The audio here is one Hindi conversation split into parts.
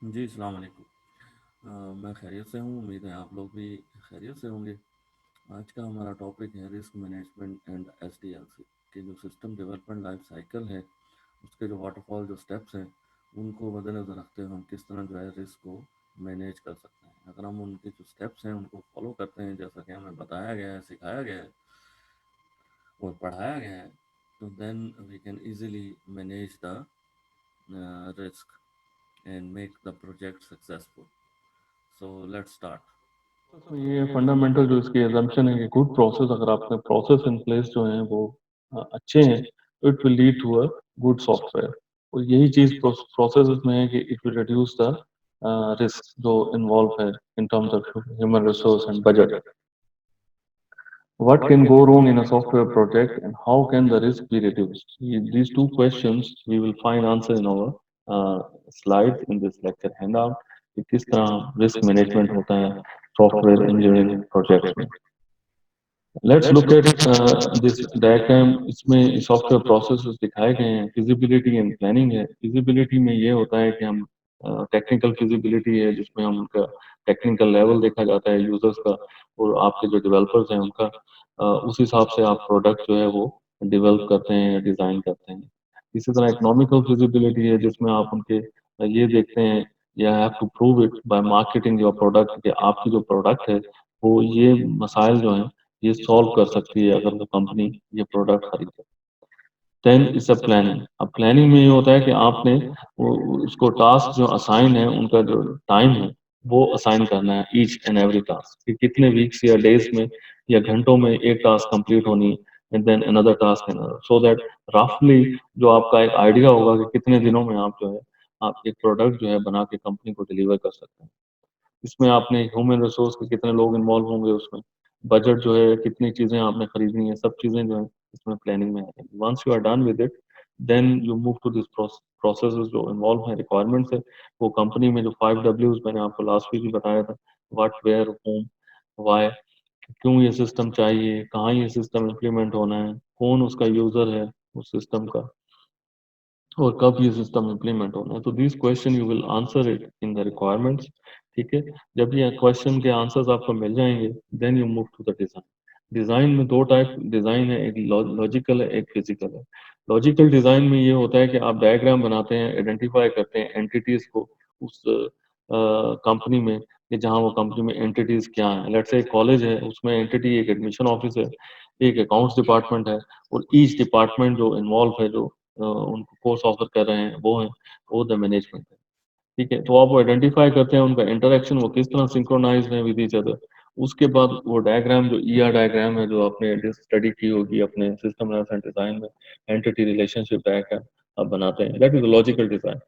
जी, अस्सलाम वालेकुम। मैं खैरियत से हूँ, उम्मीद है आप लोग भी खैरियत से होंगे। आज का हमारा टॉपिक है रिस्क मैनेजमेंट एंड एसडीएलसी के जो सिस्टम डेवलपमेंट लाइफ साइकिल है, उसके जो वाटरफॉल जो स्टेप्स हैं, उनको मद्देनज़र रखते हुए हम किस तरह जो है रिस्क को मैनेज कर सकते हैं। अगर हम उनके जो स्टेप्स हैं उनको फॉलो करते हैं जैसा कि हमें बताया गया है, सिखाया गया है और पढ़ाया गया है, तो then we can easily manage the risk and make the project successful. So let's start. तो ये फंडामेंटल जो इसकी एजम्पशन है कि गुड प्रोसेस, अगर आपने प्रोसेस इन प्लेस जो हैं वो अच्छे हैं, तो it will lead to a good software. और यही चीज प्रोसेस में है कि it will reduce the risk जो इन्वॉल्व है in terms of human resource and budget. What can go wrong in a software project and how can the risk be reduced? These two questions we will find answer in our slides in this lecture handout. कि किस तरह रिस्क मैनेजमेंट होता है सॉफ्टवेयर इंजीनियरिंग प्रोजेक्ट्स में. Let's look at this diagram. इसमें सॉफ्टवेयर प्रोसेसेस दिखाए गए हैं. फिजिबिलिटी एंड प्लानिंग है. फिजिबिलिटी में ये होता है कि हम टेक्निकल फिजिबिलिटी है जिसमें हम उनका टेक्निकल लेवल देखा जाता है यूजर्स का और आपके जो डेवलपर्स हैं उनका. उस हिसाब से आप प्रोडक्ट जो है वो डेवलप करते हैं या डिजाइन करते हैं. इसी तरह इकोनॉमिकल फिजिबिलिटी है जिसमें आप उनके ये देखते हैं या have to prove it by marketing your product कि आपकी जो प्रोडक्ट है वो ये मसाइल जो हैं ये सॉल्व कर सकती है अगर वो कंपनी ये प्रोडक्ट खरीदे. Then is a planning. अब प्लानिंग में ये होता है कि आपने उसको टास्क जो असाइन है उनका जो टाइम है वो असाइन करना है ईच एंड एवरी टास्क कि कितने वीक्स या डेज में या घंटों में एक टास्क कंप्लीट होनी है and then another task another, so that रफली जो आपका एक आइडिया होगा कि कितने दिनों में आप जो है आप एक प्रोडक्ट जो है बना के कंपनी को डिलीवर कर सकते हैं. इसमें आपने ह्यूमन रिसोर्स के कितने लोग इन्वॉल्व होंगे उसमें, बजट जो है कितनी चीजें आपने खरीदनी है, सब चीजें जो है इसमें प्लानिंग में आएंगी. Once you are done with it then you move to this process जो इन्वॉल्व है रिक्वायरमेंट्स है. वो कंपनी में जो 5 Ws मैंने आपको लास्ट वीक भी बताया था, व्हाट वेयर होम वाई, क्यों ये सिस्टम चाहिए, कहाँ ये सिस्टम इम्प्लीमेंट होना है, कौन उसका यूजर है उस सिस्टम का, और कब ये सिस्टम इम्प्लीमेंट होना है. तो this question you will answer it in the requirements. ठीक है. जब ये क्वेश्चन के आंसर्स आपको मिल जाएंगे then you move to the design. Design में दो टाइप डिजाइन है, एक लॉजिकल है एक फिजिकल है. लॉजिकल डिजाइन में ये होता है कि आप डायग्राम बनाते हैं, आइडेंटिफाई करते हैं एंटिटीज को उस कंपनी में कि जहाँ वो कंपनी में एंटिटीज क्या है. लेट्स से कॉलेज है उसमें एंटिटी एक एडमिशन ऑफिस है, एक अकाउंट्स डिपार्टमेंट है और ईच डिपार्टमेंट जो इन्वॉल्व है जो उनको कोर्स ऑफर कर रहे हैं वो द मैनेजमेंट है. ठीक है. तो आप वो आइडेंटिफाई करते हैं उनका इंटरेक्शन वो किस तरह सिंक्रोनाइज है विद ईच अदर. उसके बाद वो डायग्राम जो ईआर डायग्राम है जो आपने स्टडी की होगी अपने सिस्टम एंड डिजाइन में, एंटिटी रिलेशनशिप डायग्राम आप बनाते हैं, that is logical design.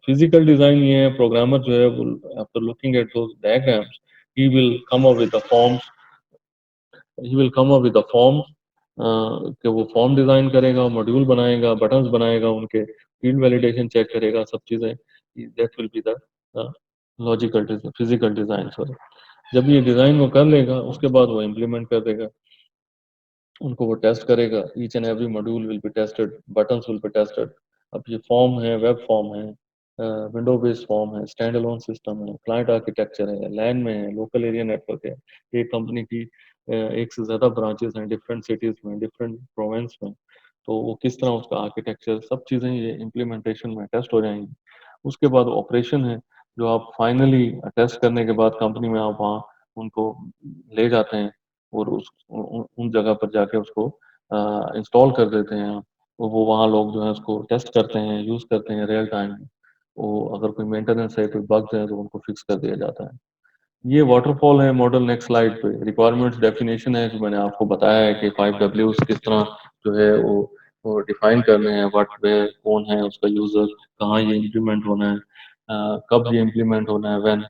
Physical design ये है प्रोग्रामर जो है वो after looking at those diagrams he will come up with the forms, he will come up with the form कि वो फॉर्म डिजाइन करेगा, मॉड्यूल बनाएगा, बटन्स बनाएगा, उनके फील्ड वैलिडेशन चेक करेगा, सब चीजें. That will be the logical physical design. Sorry. जब ये डिजाइन वो कर लेगा उसके बाद वो इम्प्लीमेंट कर देगा, उनको वो टेस्ट करेगा. Each and every module will be tested, buttons will be tested. अब ये फॉर्म है, वेब फॉर्म है, विंडो बेस्ड फॉर्म है, स्टैंड अलोन सिस्टम है, क्लाइंट आर्किटेक्चर है, लैन में है, लोकल एरिया नेटवर्क है. एक कंपनी की एक से ज्यादा ब्रांचेस हैं डिफरेंट सिटीज में, डिफरेंट प्रोविंस में, तो वो किस तरह उसका आर्किटेक्चर, सब चीजें ये इम्प्लीमेंटेशन में टेस्ट हो जाएंगी. उसके बाद ऑपरेशन है जो आप फाइनली टेस्ट करने के बाद कंपनी में आप वहाँ उनको ले जाते हैं और उन जगह पर जाके उसको इंस्टॉल कर देते हैं. और वो वहाँ लोग जो है उसको टेस्ट करते हैं, यूज करते हैं रियल टाइम में. वो अगर कोई मेंटेनेंस है, कोई बग्स है तो उनको फिक्स कर दिया जाता है. ये वाटरफॉल है मॉडल. नेक्स्ट स्लाइड पे रिक्वायरमेंट्स डेफिनेशन है जो मैंने आपको बताया है कि 5 Ws किस तरह जो है वो डिफाइन करने हैं. व्हाट वेयर, कौन है उसका यूजर, कहाँ ये इम्प्लीमेंट होना है, कब ये इम्प्लीमेंट होना है, व्हेन.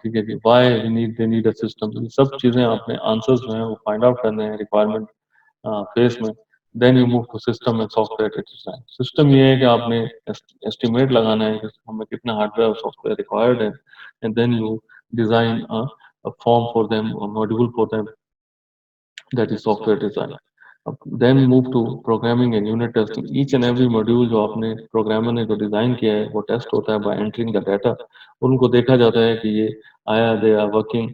ठीक है कि why they need a system. ये सब चीजें आपने आंसर्स जो है वो फाइंड आउट करने हैं रिक्वायरमेंट फेज में. Then you move to system and software design. System ये है कि आपने एस्टिमेट लगाना है कि हमें कितना हार्डवेयर और सॉफ्टवेयर रिक्वायर्ड है and then you design a form for them or module for them, that is software design. Then move to programming and unit testing. Each and every module जो आपने प्रोग्रामर ने जो डिजाइन किया है वो टेस्ट होता है बाय एंटरिंग द डाटा। उनको देखा जाता है कि ये आया they are working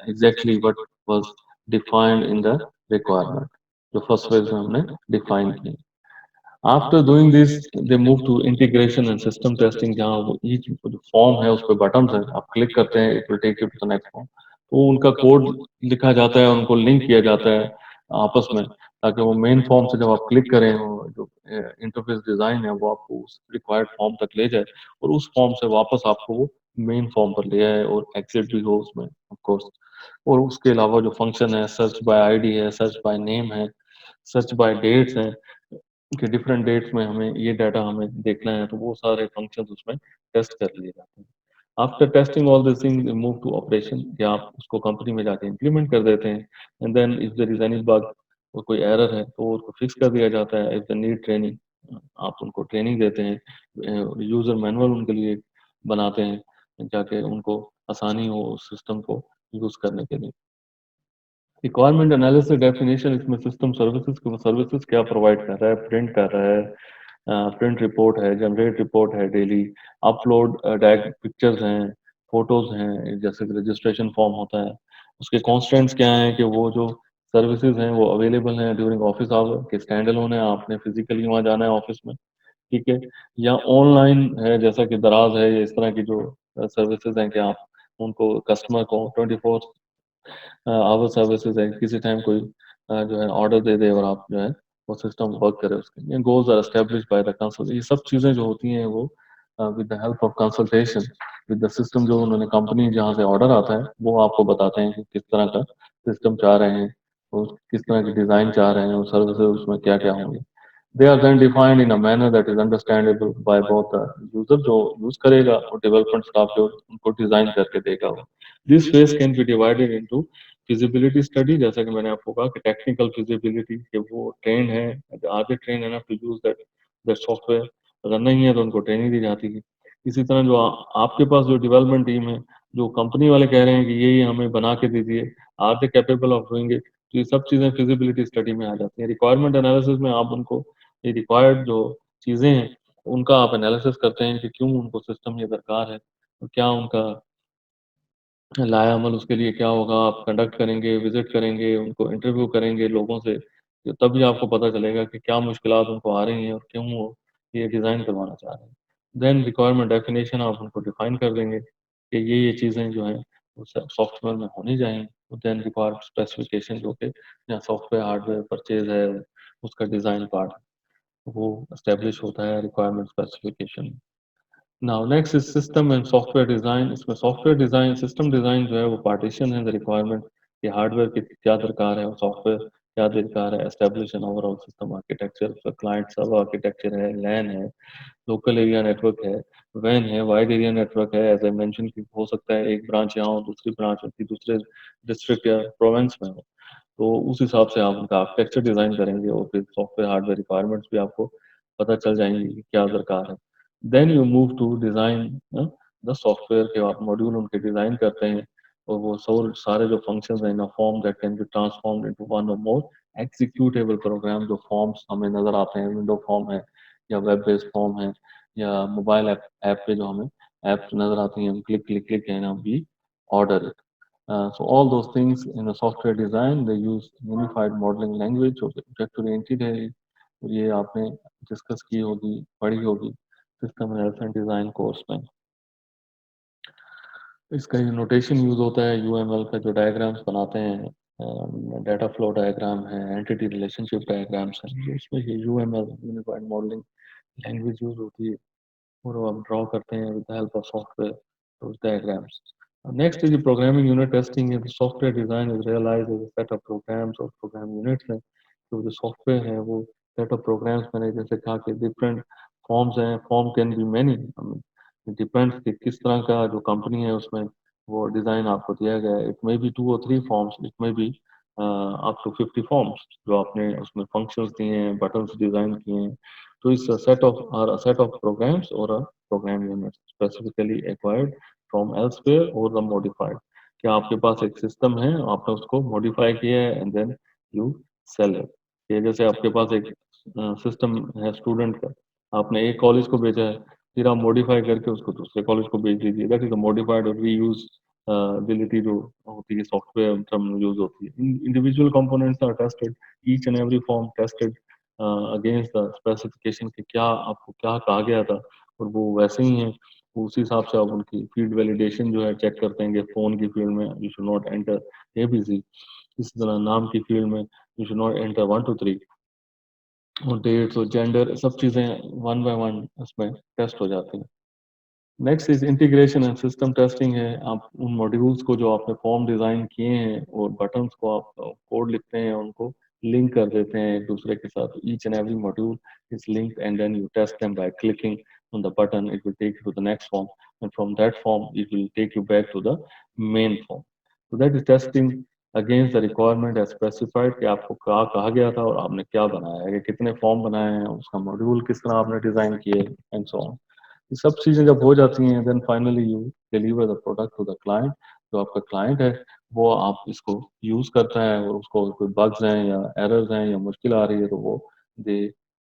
exactly what was defined in the requirement, जो फर्स्ट फेज में हमने डिफाइन की। After doing this they move to integration and system testing, जहाँ वो ईच जो फॉर्म है उस पर बटन है, आप क्लिक करते हैं it will take you to the next form. तो उनका कोड लिखा जाता है, उनको लिंक किया जाता है आपस में, ताकि वो मेन फॉर्म से जब आप क्लिक करें वो जो इंटरफेस डिजाइन है वो आपको उस रिक्वायर्ड फॉर्म तक ले जाए, और उस फॉर्म से वापस आपको वो मेन फॉर्म पर ले आए, और एग्जिट भी हो उसमें ऑफ कोर्स। और उसके अलावा जो फंक्शन है, सर्च बाय आईडी है, सर्च बाय नेम है, सर्च बाय डेट्स है, कि डिफरेंट डेट्स में हमें ये डाटा हमें देखना है, तो वो सारे फंक्शंस उसमें टेस्ट कर लिए जाते हैं। After testing all this thing move to operation, या आप उसको कंपनी में जाके इम्प्लीमेंट कर देते हैं। And then if there is any bug और कोई एरर है तो उसको फिक्स कर दिया जाता है। इफ द नीड ट्रेनिंग, आप उनको ट्रेनिंग देते हैं, यूजर मैनुअल उनके लिए बनाते हैं, जाके उनको आसानी हो उस सिस्टम को यूज करने के लिए। रिक्वायरमेंट एनालिसिस डेफिनेशन, इसमें सिस्टम सर्विसेज को सर्विसेज क्या प्रोवाइड कर रहा है, प्रिंट कर रहा है, प्रिंट रिपोर्ट है, जनरेट रिपोर्ट है डेली, अपलोड डैग पिक्चर्स हैं, फोटोज हैं, जैसे कि रजिस्ट्रेशन फॉर्म होता है। उसके कॉन्स्टेंट्स क्या हैं, कि वो जो सर्विसेज हैं वो अवेलेबल हैं ड्यूरिंग ऑफिस आवर, के स्टैंड अलोन है, आपने फिजिकली वहाँ जाना है ऑफिस में, ठीक है, या ऑनलाइन है जैसा कि दराज है, या इस तरह की जो सर्विसेज हैं कि आप उनको कस्टमर को 24 आवर सर्विसेज है, किसी टाइम कोई जो है ऑर्डर दे दे और आप जो है वो सिस्टम वर्क करे उसके लिए। Goals are establish by the council, ये सब चीजें जो होती हैं वो with the help of consultation with the system, जो उन्होंने कंपनी जहाँ से ऑर्डर आता है वो आपको बताते हैं कि किस तरह का सिस्टम चाह रहे हैं, और किस तरह की डिजाइन चाह रहे हैं, और सर्विसेज उसमें क्या क्या होंगे। They are then defined in a manner that is understandable by both the user जो यूज करेगा और डेवलपमेंट स्टाफ जो उनको डिजाइन करके देगा वो। This phase can be divided into feasibility study, जैसा कि मैंने आपको कहा कि टेक्निकल फिजिबिलिटी, कि वो ट्रेन है, are they train enough to use that that software, अगर नहीं है तो उनको ट्रेनिंग दी जाती है। इसी तरह जो आपके पास जो डेवलपमेंट टीम है, जो कंपनी वाले कह रहे हैं कि ये हमें बना के दीजिए, are they capable of doing it, तो ये सब चीजें फिजिबिलिटी स्टडी में आ जाती हैं। रिक्वायरमेंट एनालिसिस में आप उनको ये रिक्वायर्ड जो चीजें हैं उनका आप एनालिसिस करते हैं कि क्यों उनको सिस्टम ये दरकार है, और क्या उनका लाया अमल उसके लिए क्या होगा। आप कंडक्ट करेंगे, विजिट करेंगे, उनको इंटरव्यू करेंगे लोगों से, तो तभी आपको पता चलेगा कि क्या मुश्किलात उनको आ रही हैं और क्यों वो ये डिज़ाइन करवाना चाह रहे हैं। देन रिक्वायरमेंट डेफिनेशन, आप उनको डिफाइन कर देंगे कि ये चीज़ें जो हैं वो सॉफ्टवेयर में होनी चाहिए। देन रिक्वायर्ड स्पेसिफिकेशन, जो कि या सॉफ्टवेयर हार्डवेयर परचेज है उसका डिज़ाइन पार्ट वो एस्टेब्लिश होता है requirement specification. Now next is system and software design. इसमें सॉफ्टवेयर डिजाइन, सिस्टम डिजाइन जो है वो पार्टीशन है द रिक्वायरमेंट, कि हार्डवेयर की क्या दरकार है और सॉफ्टवेयर क्या दरकार है। Establish an overall system architecture, client सब आर्किटेक्चर है, लैन है, लोकल एरिया नेटवर्क है, वैन है, वाइड एरिया नेटवर्क है। एज आई मेंशन कि हो सकता है एक ब्रांच यहाँ हो, दूसरी ब्रांच होती दूसरे डिस्ट्रिक्ट या प्रोविंस में हो, तो उस हिसाब से आप उनका आर्किटेक्चर डिजाइन करेंगे, और फिर सॉफ्टवेयर हार्डवेयर रिक्वायरमेंट्स भी आपको पता चल जाएंगी कि क्या दरकार है। Then you move to design the software, के आप मॉड्यूल उनके डिजाइन करते हैं, और वो सारे जो फंक्शंस हैं in a form that can be transformed into one or more executable program. जो फॉर्म्स हमें नजर आते हैं, विंडो फॉर्म है या वेब बेस्ड फॉर्म है, या मोबाइल ऐप पे जो हमें ऐप नजर आती हैं, हम क्लिक क्लिक क्लिक है ना, we order it. So all those things in the software design, they use unified modeling language और object oriented है। और ये आपने डिस्कस की होगी, पढ़ी होगी सिस्टम एनालिसिस डिजाइन कोर्स में। इसका ये नोटेशन यूज होता है यूएमएल का, जो डायग्राम्स बनाते हैं, डाटा फ्लो डायग्राम है, एंटिटी रिलेशनशिप डायग्राम्स हैं, जो इसमें ये UML unified modelling language use होती है, और वो आप ड्रॉ करते हैं with the help of software those diagrams. Next is the programming unit testing. The software design is realized as a set of programs or program units हैं। तो जो सॉफ्टवेयर है वो सेट ऑफ प्रोग्राम्स, मैंने जैसे कहा कि डिफरेंट फॉर्म्स हैं, form can be many, depends कि किस तरह का जो कंपनी है उसमें वो डिजाइन आपको दिया गया है। It may be 2 or 3 forms, it may be up to 50 forms जो आपने उसमें फंक्शंस दिए हैं, बटन्स डिजाइन किए हैं। तो इस set of programs or a program unit specifically acquired from elsewhere और द मॉडिफाइड, कि आपके पास एक सिस्टम है, आपने उसको मॉडिफाई किया है and then you sell it. कि जैसे आपके पास एक सिस्टम है स्टूडेंट का, आपने एक कॉलेज को भेजा है, फिर आप मॉडिफाई करके उसको दूसरे कॉलेज को भेज दीजिए, दैट इज अ मॉडिफाइड और रीयूज एबिलिटी जो होती है सॉफ्टवेयर टर्म यूज होती है। Individual components are tested, each and every form tested against the specification कि क्या आपको क्या कहा गया था, और वो वैसे ही है, उसी हिसाब से आप उनकी फील्ड वैलिडेशन जो है चेक करते हैं कि फोन की फील्ड में you should not enter ABC, इसी तरह नाम की फील्ड में यू शुड नॉट एंटर 1 2 3, और डेट्स और जेंडर सब चीज़ें वन बाय वन उसमें टेस्ट हो जाती हैं। Next is integration and system testing है, आप उन मॉड्यूल्स को जो आपने फॉर्म डिजाइन किए हैं और बटन्स को आप कोड लिखते हैं उनको लिंक कर देते हैं एक दूसरे के साथ, each and every module is linked and then you test them by clicking on the button, it will take you to the next form, and from that form it will take you back to the main form. So that is testing against the requirement as specified कि आपको क्या कहा गया था और आपने क्या बनाया है, कि कितने फॉर्म बनाए हैं, उसका मॉड्यूल किस तरह आपने डिजाइन किए, एंड सो ऑन। ये सब चीजें जब हो जाती हैं then finally you deliver the product to the client. जो आपका क्लाइंट है वो आप इसको यूज करता है और उसको कोई बग्स हैं या एरर्स हैं या मुश्किल आ रही है तो वो they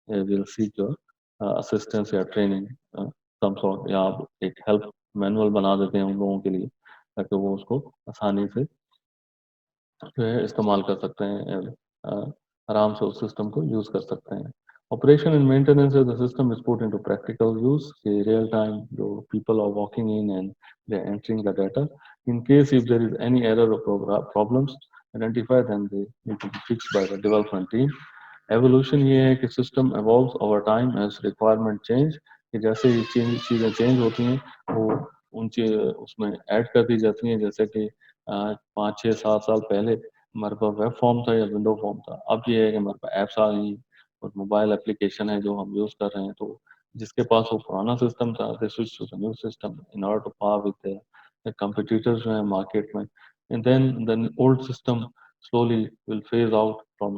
will seek your assistance या ट्रेनिंग सम सॉर्ट, या आप एक हेल्प मैनुअल बना देते हैं उन लोगों के लिए ताकि वो उसको आसानी से जो है इस्तेमाल कर सकते हैं, आराम से उस सिस्टम को यूज कर सकते हैं। Operation and maintenance of the system is put into practical use, कि रियल टाइम जो people are walking in and they are entering the data, in case if there is any error or problems identify then they need to be fixed by the development team. Evolution ये है कि system evolves over time as requirement change, कि जैसे ही चीज़ें चेंज होती हैं वो उन उसमें ऐड कर दी जाती हैं, जैसे कि 5 6 7 साल पहले हमारे पास वेब फॉर्म था या विंडो फॉर्म था, अब ये है कि हमारे पास ऐप्स आ गई और मोबाइल एप्लीकेशन है जो हम यूज़ कर रहे हैं, तो जिसके पास वो पुराना सिस्टम था they switch to the new system in order to par with the competitors जो है मार्केट में, and then old system slowly will phase out from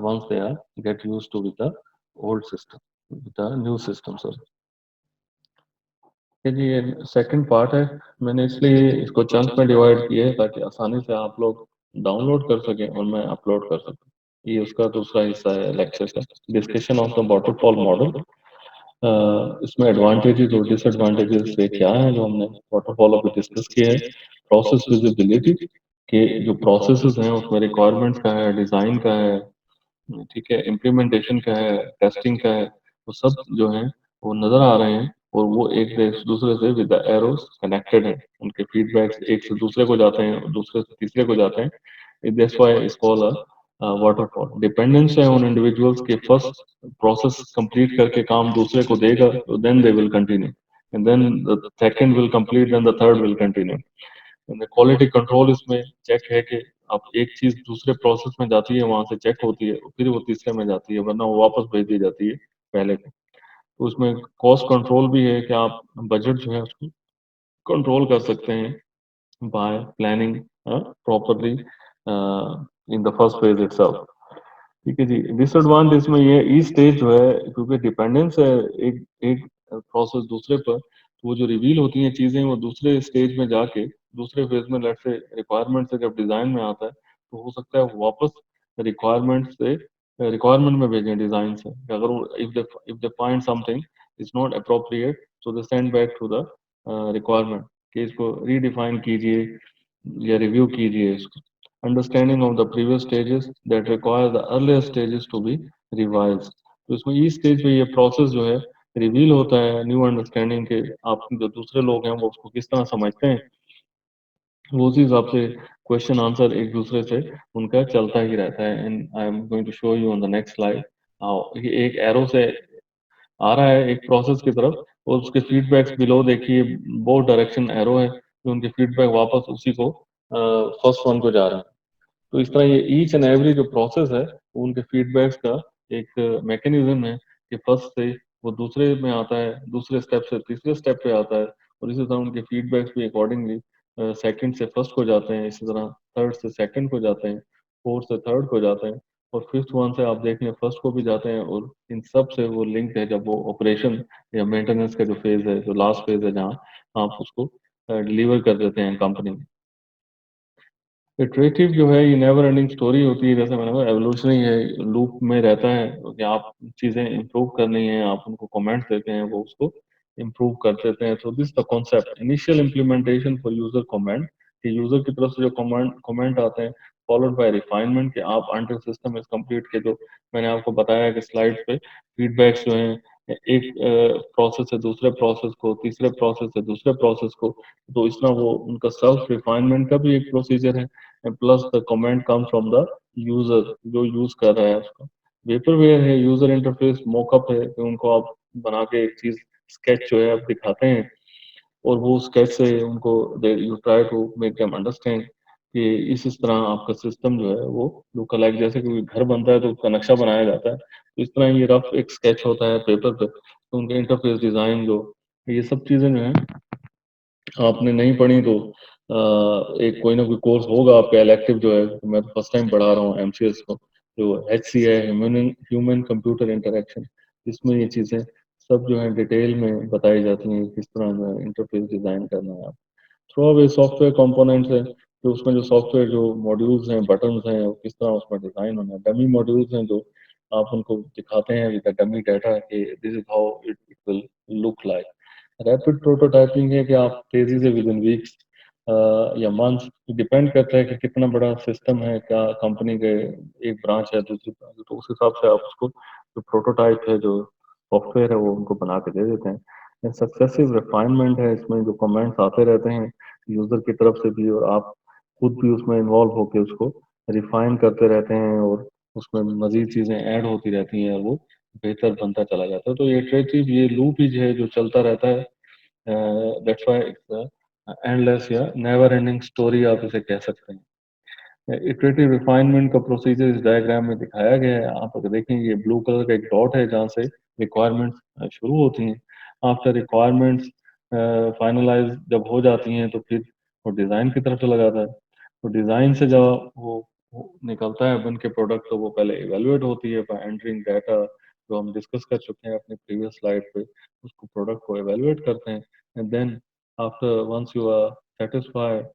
once they are get used to with the old system, with the new system, sorry। ये जी ये सेकंड पार्ट है, मैंने इसलिए इसको चंक में डिवाइड किया है ताकि आसानी से आप लोग डाउनलोड कर सकें और मैं अपलोड कर सकूं। ये उसका दूसरा हिस्सा है लेक्चर का, discussion of the waterfall model. इसमें एडवांटेजेस और डिसएडवांटेजेस से क्या है जो हमने वाटरफॉल पे डिस्कस किया है। प्रोसेस विजिबिलिटी, के जो प्रोसेसेस हैं उसमें रिक्वायरमेंट्स का है, डिज़ाइन का है, ठीक है, इम्प्लीमेंटेशन का है, टेस्टिंग का है, वो सब जो है वो नजर आ रहे हैं और वो एक दूसरे से विद द एरोस कनेक्टेड है, उनके फीडबैक्स एक से दूसरे को जाते हैं और दूसरे से तीसरे को जाते हैं, that's why it's called a waterfall. Dependence है उन इंडिविजुअल्स के, फर्स्ट प्रोसेस कंप्लीट करके काम दूसरे को देगा तो then they will continue, and then the second will complete, then the third will continue. Quality control इसमें चेक है कि आप एक चीज दूसरे प्रोसेस में जाती है वहां से चेक होती है फिर वो तीसरे में जाती है, वरना वो वापस भेज दी जाती है पहले को। तो उसमें कॉस्ट कंट्रोल भी है कि आप बजट जो है उसको कंट्रोल कर सकते हैं bye planning properly in the first phase itself. ठीक है जी। डिसएडवांटेज में ये ई स्टेज जो है, क्योंकि डिपेंडेंस है एक एक प्रोसेस दूसरे पर, तो वो जो रिवील होती हैं चीजें वो दूसरे स्टेज में जाके दूसरे फेज में लेट से रिक्वायरमेंट से जब डिजाइन में आता है तो हो सकता है वो वापस रिक्वायरमेंट से रिक्वायरमेंट में भेजें डिजाइन से, अगर if they find something is not appropriate so they send back to the requirement कि इसको रीडिफाइन कीजिए या रिव्यू कीजिए इसको। Understanding of the previous stages that require the earlier stages to be revise. तो इसमें ई स्टेज पे ये प्रोसेस जो है रिवील होता है न्यू अंडरस्टैंडिंग के, आप जो दूसरे लोग हैं वो उसको किस तरह समझते हैं, वो उसी हिसाब से क्वेश्चन आंसर एक दूसरे से उनका चलता ही रहता है। And I am going to show you on the next slide how ये एक एरो से आ रहा है एक प्रोसेस की तरफ और उसके फीडबैक्स बिलो देखिए, बहुत डायरेक्शन एरो है जो उनके फीडबैक वापस उसी को फर्स्ट वन को जा रहा है। तो इस तरह ये ईच एंड एवरी जो प्रोसेस है वो उनके फीडबैक्स का एक मैकेनिज्म है कि फर्स्ट से वो दूसरे में आता है, दूसरे स्टेप से तीसरे स्टेप पे आता है, और इसी तरह उनके फीडबैक्स भी अकॉर्डिंगली सेकंड से फर्स्ट को जाते हैं, इसी तरह थर्ड से सेकंड को जाते हैं, फोर्थ से थर्ड को जाते हैं, और फिफ्थ वन से आप देखें फर्स्ट को भी जाते हैं, और इन सब से वो लिंक है जब वो ऑपरेशन या मेंटेनेंस का जो फेज है, जो लास्ट फेज है जहाँ आप उसको डिलीवर कर देते हैं कंपनी में। इटरेटिव जो है ये नेवर एंडिंग स्टोरी होती है, जैसे मैंने कहा एवोल्यूशनरी है, लूप में रहता है कि आप चीजें इंप्रूव करनी है, आप उनको कमेंट देते हैं, वो उसको इंप्रूव कर देते हैं। तो this the concept initial implementation for user comment, कि यूजर की तरफ से जो कमेंट कमेंट आते हैं, फॉलोड बाय रिफाइनमेंट, कि आप अंटिल सिस्टम इज कंप्लीट के, जो मैंने आपको बताया कि स्लाइड पे फीडबैक्स जो हैं एक प्रोसेस से दूसरे प्रोसेस को, तीसरे प्रोसेस से दूसरे प्रोसेस को, तो इस तरह वो उनका सेल्फ रिफाइनमेंट का भी एक प्रोसीजर है। Plus the comment come from the user जो यूज कर रहा है उसका। वेपरवेयर है, यूजर इंटरफेस मॉकअप है, कि उनको आप बना के एक चीज स्केच जो है आप दिखाते हैं, और वो स्केच से उनको you try to make them understand कि इस तरह आपका सिस्टम जो है वो लुक अलाइक, जैसे कि घर बनता है तो उसका नक्शा बनाया जाता है, तो इस तरह ये रफ एक स्केच होता है पेपर पे, तो उनके इंटरफेस डिजाइन जो, ये सब चीजें जो है आपने नहीं पढ़ी तो एक कोई ना कोई कोर्स होगा आपका इलेक्टिव जो है, तो मैं तो फर्स्ट टाइम पढ़ा रहा हूँ एमसीएस को, जो HC है, ह्यूमन ह्यूमन कंप्यूटर इंटरेक्शन, इसमें ये चीजें सब जो है डिटेल में बताई जाती हैं, किस तरह जो है इंटरफेस डिजाइन करना है। थ्रो अवे सॉफ्टवेयर कंपोनेंट्स है, जो उसमें जो सॉफ्टवेयर जो मॉड्यूल्स हैं, बटन्स हैं, वो किस तरह उसमें डिजाइन होना है। डमी मॉड्यूल्स हैं जो आप उनको दिखाते हैं विद डमी डाटा कि this is how it will look like. Rapid prototyping है कि आप तेजी से विद इन वीक्स या मंथ्स, डिपेंड करता है कि कितना बड़ा सिस्टम है, क्या कंपनी के एक ब्रांच है, दूसरी ब्रांच है, तो उस हिसाब से आप उसको जो प्रोटोटाइप है, जो सॉफ्टवेयर है, वो उनको बना के दे देते हैं। सक्सेसिव रिफाइनमेंट है, इसमें जो कमेंट्स आते रहते हैं यूजर की तरफ से भी, और आप खुद भी उसमें इन्वॉल्व होकर उसको रिफाइन करते रहते हैं, और उसमें मजीद चीजें ऐड होती रहती हैं, और वो बेहतर बनता चला जाता है। तो ये इटरेटिव, ये लूप ही जो है जो चलता रहता है, दैट्स व्हाई इट्स एंडलेस या नेवर एंडिंग स्टोरी आप इसे कह सकते हैं। इटरेटिव रिफाइनमेंट का प्रोसीजर इस डायग्राम में दिखाया गया है। आप अगर देखेंगे, ब्लू कलर का एक डॉट है जहाँ से रिक्वायरमेंट्स शुरू होती हैं। आफ्टर रिक्वायरमेंट्स फाइनलाइज जब हो जाती हैं, तो फिर वो डिज़ाइन की तरफ चला जाता है। तो डिज़ाइन से जब वो निकलता है बन के प्रोडक्ट, तो वो पहले इवेलुएट होती है बाय एंटरिंग डाटा, जो हम डिस्कस कर चुके हैं अपने प्रीवियस स्लाइड पे। उसको प्रोडक्ट को इवेलुएट करते हैं, and then after once you are satisfied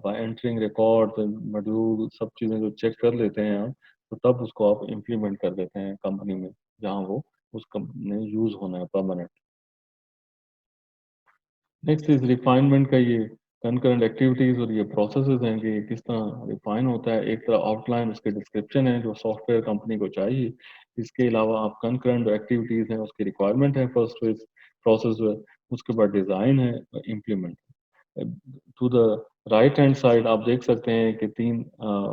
by entering record module, सब चीज़ें जो चेक कर लेते हैं आप, तो तब उसको आप इम्प्लीमेंट कर देते हैं कंपनी में, जहाँ वो उस कंपनी में यूज़ होना है परमानेंट। नेक्स्ट इज रिफाइनमेंट का ये कंकरेंट एक्टिविटीज और ये प्रोसेसेस हैं कि किस तरह रिफाइन होता है। एक तरह आउटलाइन उसके डिस्क्रिप्शन है जो सॉफ्टवेयर कंपनी को चाहिए। इसके अलावा आप कंकरेंट एक्टिविटीज हैं उसकी रिक्वायरमेंट है, फर्स्ट फेज प्रोसेस है, उसके बाद डिज़ाइन है, implement. To the right hand side आप देख सकते हैं कि तीन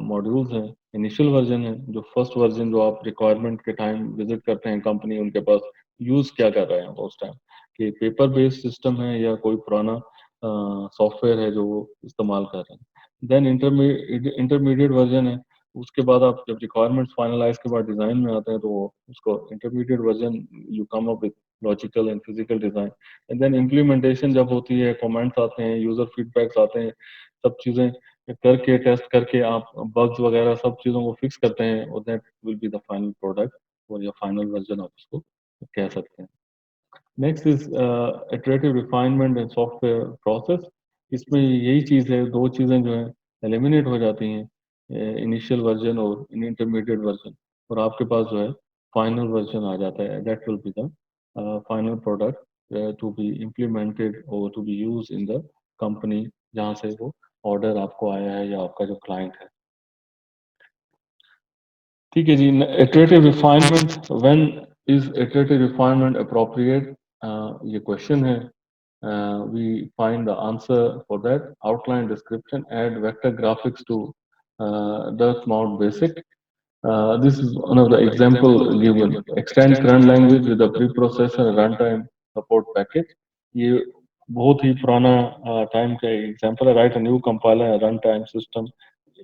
मॉड्यूल्स हैं। इनिशियल वर्जन है, जो फर्स्ट वर्जन जो आप रिक्वायरमेंट के टाइम विजिट करते हैं कंपनी, उनके पास यूज क्या कर रहे हैं वो उस टाइम, कि पेपर बेस्ड सिस्टम है या कोई पुराना सॉफ्टवेयर है जो वो इस्तेमाल कर रहे हैं। देन इंटरमीडिएट वर्जन है, उसके बाद आप जब रिक्वायरमेंट्स फाइनलाइज के बाद डिजाइन में आते हैं, तो वो उसको intermediate version you come up with logical and physical design. And then implementation जब होती है, कमेंट्स आते हैं, यूजर फीडबैक्स आते हैं, सब चीजें करके टेस्ट करके आप बग्स वगैरह सब चीजों को फिक्स करते हैं, और that will be the final product, और या फाइनल वर्जन आप उसको कह सकते हैं। Next is iterative refinement and software process. इसमें यही चीज़ है, दो चीज़ें जो है एलिमिनेट हो जाती हैं, इनिशियल वर्जन और इंटरमीडिएट वर्जन, और आपके पास जो है फाइनल वर्जन आ जाता है। That will be the final product to be implemented और to be use in the company जहाँ से वो ऑर्डर आपको आया है या आपका जो क्लाइंट है। ठीक है जी। Iterative refinement, when is iterative refinement appropriate, ये क्वेश्चन है। We find the answer for that. Outline description, add vector graphics to Dirt Mount Basic. This is one of the example given. Extend current language with the preprocessor runtime support package. ये बहुत ही पुराना टाइम का एग्जाम्पल है। Right new compiler run time system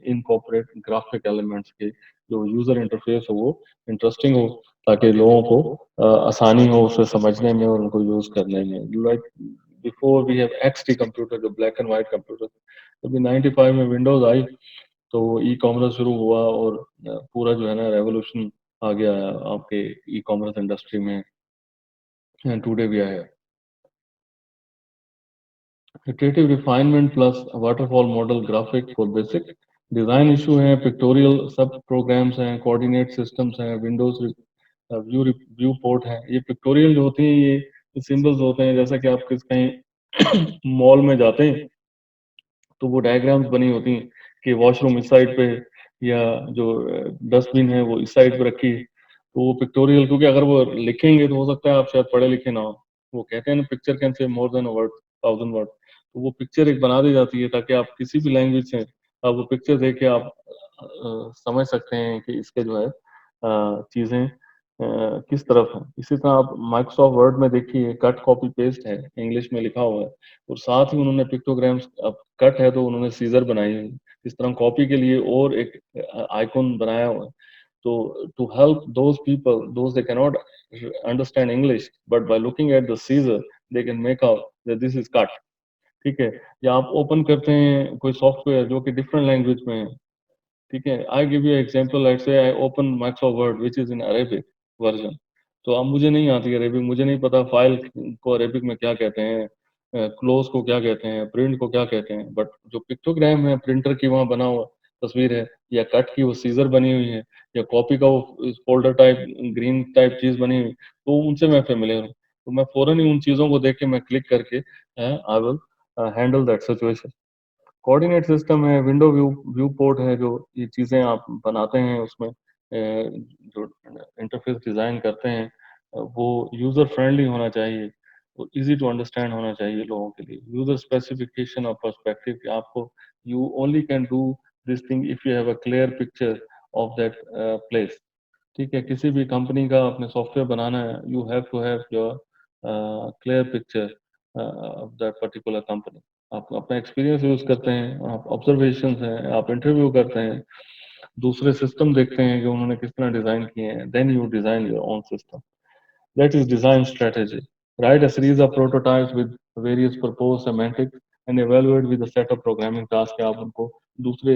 incorporate graphic elements के, जो यूजर इंटरफेस हो वो इंटरेस्टिंग हो, ताकि लोगों को आसानी हो उसे समझने में और उनको यूज करने में। Like before we have XT computer, जो ब्लैक एंड वाइट कंप्यूटर, अभी 95 में विंडोज आई, तो ई कॉमर्स शुरू हुआ, और पूरा जो है ना रेवोल्यूशन आ गया आपके ई कॉमर्स इंडस्ट्री में, and today we are. Iterative refinement plus waterfall model graphic for basic. Design issue है, पिक्टोरियल सब प्रोग्राम्स हैं, कोऑर्डिनेट सिस्टम्स हैं, विंडोज व्यू व्यू पोर्ट है। ये पिक्टोरियल जो होती हैं ये सिंबल्स होते हैं, जैसा कि आप किस कहीं मॉल में जाते हैं तो वो डायग्राम्स बनी होती हैं कि वॉशरूम इस साइड पे या जो डस्टबिन है वो इस साइड पे रखी है। तो वो पिक्टोरियल, क्योंकि अगर वो लिखेंगे तो हो सकता है आप शायद पढ़े लिखे ना हो। वो कहते हैं ना, picture can say more than a word, 1000 word. तो वो पिक्चर एक बना दी जाती है ताकि आप किसी भी लैंग्वेज से आप वो पिक्चर देख के आप समझ सकते हैं कि इसके जो है चीजें किस तरफ है। इसी तरह आप माइक्रोसॉफ्ट वर्ड में देखिए, कट कॉपी पेस्ट है, इंग्लिश में लिखा हुआ है, और साथ ही उन्होंने पिक्टोग्राम्स, अब कट है तो उन्होंने सीजर बनाई है, इस तरह कॉपी के लिए और एक आइकॉन बनाया हुआ है। तो to help those people those they cannot understand English, but by looking at the scissor they can make out that this is cut. ठीक है। या आप ओपन करते हैं कोई सॉफ्टवेयर जो कि डिफरेंट लैंग्वेज में है, ठीक है। I give you example, let's say I open Microsoft word which is in Arabic version. तो अब मुझे नहीं आती अरेबिक, मुझे नहीं पता फाइल को अरेबिक में क्या कहते हैं, क्लोज को क्या कहते हैं, प्रिंट को क्या कहते हैं, बट जो पिक्टोग्राम है प्रिंटर की वहाँ बना हुआ तस्वीर है, या कट की वो सीजर बनी हुई है, या कॉपी का वो फोल्डर टाइप ग्रीन टाइप चीज बनी हुई, तो उनसे मैं फेमिलियर हूँ। तो मैं फौरन ही उन चीजों को देख के मैं क्लिक करके I will handle that situation. Coordinate system है, विंडो व्यू व्यू पोर्ट है, जो ये चीज़ें आप बनाते हैं उसमें जो इंटरफेस डिज़ाइन करते हैं वो यूज़र फ्रेंडली होना चाहिए, वो इजी टू अंडरस्टैंड होना चाहिए लोगों के लिए। यूज़र स्पेसिफिकेशन और पर्सपेक्टिव कि आपको you only can do this thing if you have a clear picture of that place. ठीक है, किसी भी कंपनी का अपने सॉफ्टवेयर बनाना है, you have to have your clear picture of that particular company. आप अपना एक्सपीरियंस यूज करते हैं, आप ऑब्जर्वेशन हैं, आप इंटरव्यू करते हैं, दूसरे सिस्टम देखते हैं कि उन्होंने किस तरह डिजाइन किए हैं, then you design your own system. That is design strategy. Write a series of prototypes with various proposed semantics and evaluate with a set of programming tasks कि आप उनको दूसरे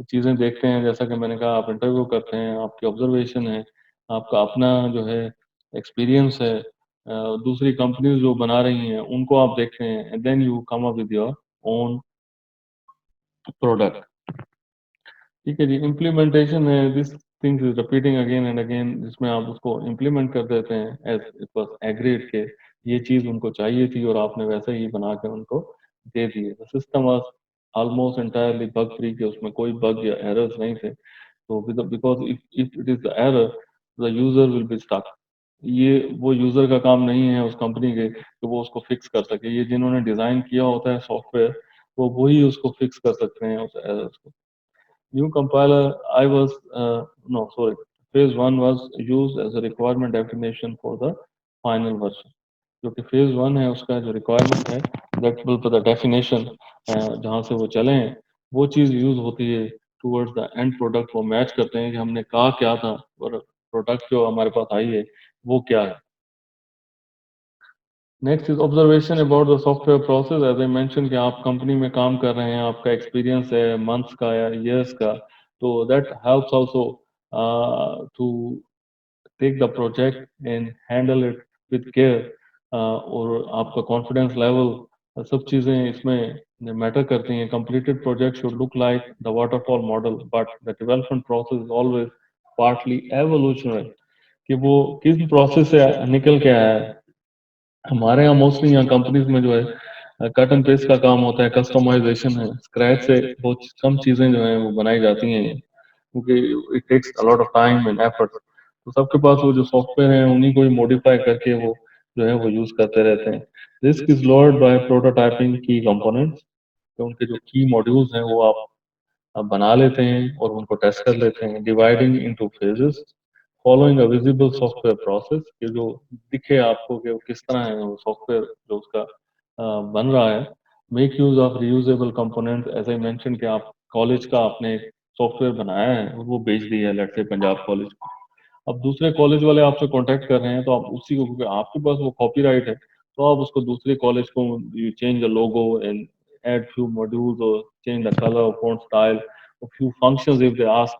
चीज़ें देखते हैं, जैसा कि मैंने कहा, आप इंटरव्यू करते हैं, आपकी ऑब्जर्वेशन है, आपका अपना जो है एक्सपीरियंस है, दूसरी कंपनीज जो बना रही हैं उनको आप देखते हैं, and then you come up with your own product. ठीक है जी। इम्प्लीमेंटेशन है, this things is repeating again and again, जिसमें आप उसको इम्प्लीमेंट कर देते हैं एज इट वाज एग्रीड के ये चीज उनको चाहिए थी और आपने वैसे ही बना के उनको दे दिए। The system was almost entirely bug free, के उसमें कोई बग या एरर्स नहीं थे। तो because if it is the error, the user will be stuck. ये वो यूजर का काम नहीं है उस कंपनी के कि वो उसको फिक्स कर सके। ये जिन्होंने डिजाइन किया होता है सॉफ्टवेयर, वो वही उसको फिक्स कर सकते हैं उस एरर्स को। New compiler, I was, no, sorry, phase one was used as a requirement definition for the final version. जो कि phase one है उसका जो requirement है, that will be the definition, जहाँ से वो चले हैं, वो चीज़ यूज होती है towards the end product। वो मैच करते हैं कि हमने कहा क्या था और प्रोडक्ट जो हमारे पास आई है वो क्या है। Next is observation about the software process. As I mention कि आप कंपनी में काम कर रहे हैं, आपका एक्सपीरियंस है मंथ्स का या ईयर्स का, तो that helps also to take the project and handle it with care. और आपका कॉन्फिडेंस लेवल, सब चीज़ें इसमें मैटर करती हैं। Completed project should look like the waterfall model, but the development process is always partly evolutionary, कि वो किस प्रोसेस से निकल के आया है। हमारे यहाँ मोस्टली यहाँ कंपनीज में जो है कट एंड पेस्ट का काम होता है, कस्टमाइजेशन है, स्क्रैच से बहुत कम चीजें जो है वो बनाई जाती हैं, क्योंकि it takes a lot of time and effort. तो सबके पास वो जो सॉफ्टवेयर है उन्हीं को ही मॉडिफाई करके वो जो है वो यूज करते रहते हैं। Risk is lowered by prototyping key components, तो उनके जो की मॉड्यूल्स हैं वो आप बना लेते हैं और उनको टेस्ट कर लेते हैं। Dividing into phases, following a visible software process, कि जो दिखे आपको कि वो किस तरह है वो सॉफ्टवेयर जो उसका बन रहा है। Make use of reusable component, as I mention कि आप कॉलेज का आपने सॉफ्टवेयर बनाया है और वो बेच दिया है, लेट्स से पंजाब कॉलेज को। अब दूसरे कॉलेज वाले आपसे कांटेक्ट कर रहे हैं, तो आप उसी को, क्योंकि आपके पास वो कॉपीराइट है, तो आप उसको दूसरे कॉलेज को, you change the logo and add few modules or change the color or font style, a few functions if they ask,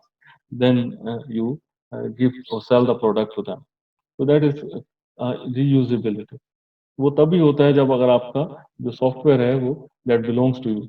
then you give or sell the product to them. So that is reusability। वो तभी होता है जब अगर आपका जो सॉफ्टवेयर है वो that belongs to you।